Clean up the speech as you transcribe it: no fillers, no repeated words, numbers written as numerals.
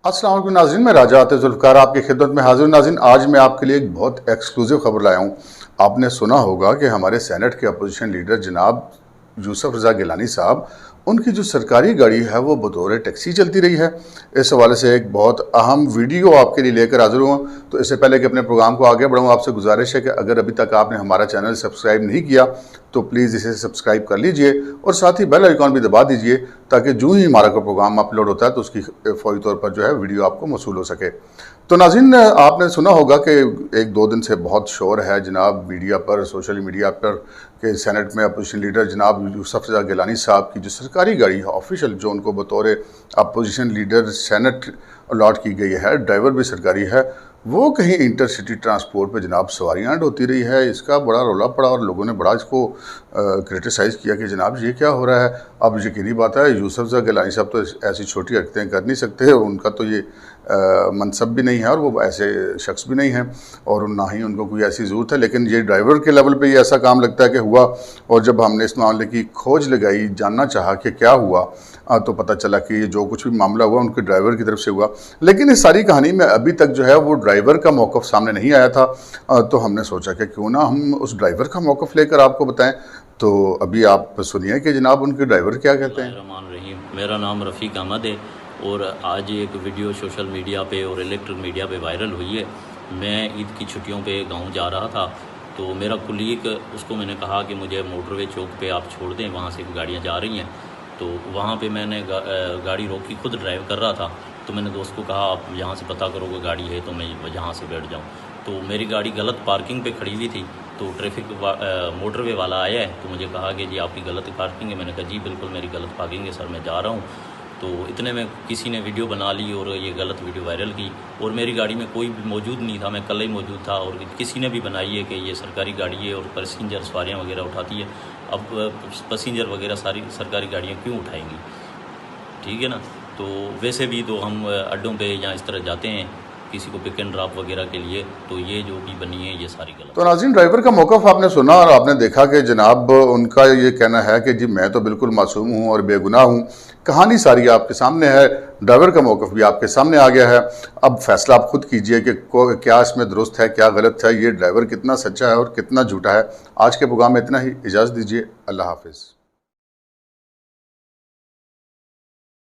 अस्सलाम वालेकुम नाज़रीन, मैं राजा आतिफ जुल्फ़िकार आपकी खिदमत में हाजिर। नाज़रीन, आज मैं आपके लिए एक बहुत एक्सक्लूसिव खबर लाया हूँ। आपने सुना होगा कि हमारे सेनेट के अपोजिशन लीडर जनाब यूसुफ रज़ा गिलानी साहब, उनकी जो सरकारी गाड़ी है वो बतौर टैक्सी चलती रही है। इस हवाले से एक बहुत अहम वीडियो आपके लिए लेकर हाजिर हुआ। तो इससे पहले कि अपने प्रोग्राम को आगे बढ़ाऊँ, आपसे गुजारिश है कि अगर अभी तक आपने हमारा चैनल सब्सक्राइब नहीं किया तो प्लीज़ इसे सब्सक्राइब कर लीजिए और साथ ही बेल आइकॉन भी दबा दीजिए ताकि जो ही हमारा कोई प्रोग्राम अपलोड होता है तो उसकी फौरी तौर पर जो है वीडियो आपको मौसूल हो सके। तो नाज़रीन, आपने सुना होगा कि एक दो दिन से बहुत शोर है जनाब मीडिया पर, सोशल मीडिया पर, कि सेनेट में अपोजिशन लीडर जनाब यूसुफ रज़ा गिलानी साहब की जो सरकारी गाड़ी है ऑफिशियल, जो उनको बतौर अपोजिशन लीडर सेनेट अलॉट की गई है, ड्राइवर भी सरकारी है, वो कहीं इंटरसिटी ट्रांसपोर्ट पे जनाब सवारियाँ ढोती रही है। इसका बड़ा रौला पड़ा और लोगों ने बड़ा इसको क्रिटिसाइज़ किया कि जनाब ये क्या हो रहा है। अब यकीनी बात है यूसुफ रज़ा गिलानी साहब तो ऐसी छोटी हरकतें कर नहीं सकते, उनका तो ये मनसब भी नहीं है और वो ऐसे शख्स भी नहीं हैं और ना ही उनको कोई ऐसी ज़रूरत है। लेकिन ये ड्राइवर के लेवल पे ये ऐसा काम लगता है कि हुआ। और जब हमने इस मामले की खोज लगाई, जानना चाहा कि क्या हुआ, तो पता चला कि ये जो कुछ भी मामला हुआ उनके ड्राइवर की तरफ से हुआ। लेकिन इस सारी कहानी में अभी तक जो है वो ड्राइवर का मौक़िफ़ सामने नहीं आया था। तो हमने सोचा कि क्यों ना हम उस ड्राइवर का मौक़िफ़ लेकर आपको बताएं। तो अभी आप सुनिए कि जनाब उनके ड्राइवर क्या कहते हैं। रहीम, मेरा नाम रफ़ीक अहमद है और आज एक वीडियो सोशल मीडिया पे और इलेक्ट्रिक मीडिया पे वायरल हुई है। मैं ईद की छुट्टियों पे गांव जा रहा था तो मेरा कुलीग, उसको मैंने कहा कि मुझे मोटरवे चौक पे आप छोड़ दें, वहाँ से गाड़ियाँ जा रही हैं। तो वहाँ पे मैंने गाड़ी रोकी, खुद ड्राइव कर रहा था। तो मैंने दोस्त को कहा आप यहाँ से पता करो कि गाड़ी है तो मैं यहाँ से बैठ जाऊँ। तो मेरी गाड़ी गलत पार्किंग पे खड़ी हुई थी। तो ट्रैफिक मोटरवे वाला आया है तो मुझे कहा कि जी आपकी गलत पार्किंग है। मैंने कहा जी बिल्कुल मेरी गलत पार्किंग है सर, मैं जा रहा हूँ। तो इतने में किसी ने वीडियो बना ली और ये गलत वीडियो वायरल की और मेरी गाड़ी में कोई भी मौजूद नहीं था, मैं कल ही मौजूद था। और किसी ने भी बनाई है कि ये सरकारी गाड़ी है और पैसेंजर सवारियाँ वगैरह उठाती है। अब पैसेंजर वगैरह सारी सरकारी गाड़ियाँ क्यों उठाएंगी? ठीक है ना। तो वैसे भी तो हम अड्डों पे या इस तरह जाते हैं किसी को पिक एंड ड्रॉप वगैरह के लिए, तो ये जो भी बनी है ये सारी गलत। तो नाज़रीन, ड्राइवर का मौक़िफ़ आपने सुना और आपने देखा कि जनाब उनका ये कहना है कि जी मैं तो बिल्कुल मासूम हूँ और बेगुनाह हूँ। कहानी सारी आपके सामने है, ड्राइवर का मौक़िफ़ भी आपके सामने आ गया है। अब फैसला आप खुद कीजिए कि क्या इसमें दुरुस्त है, क्या गलत है, ये ड्राइवर कितना सच्चा है और कितना झूठा है। आज के प्रोग्राम में इतना ही, इजाज़त दीजिए। अल्लाह हाफ़िज़।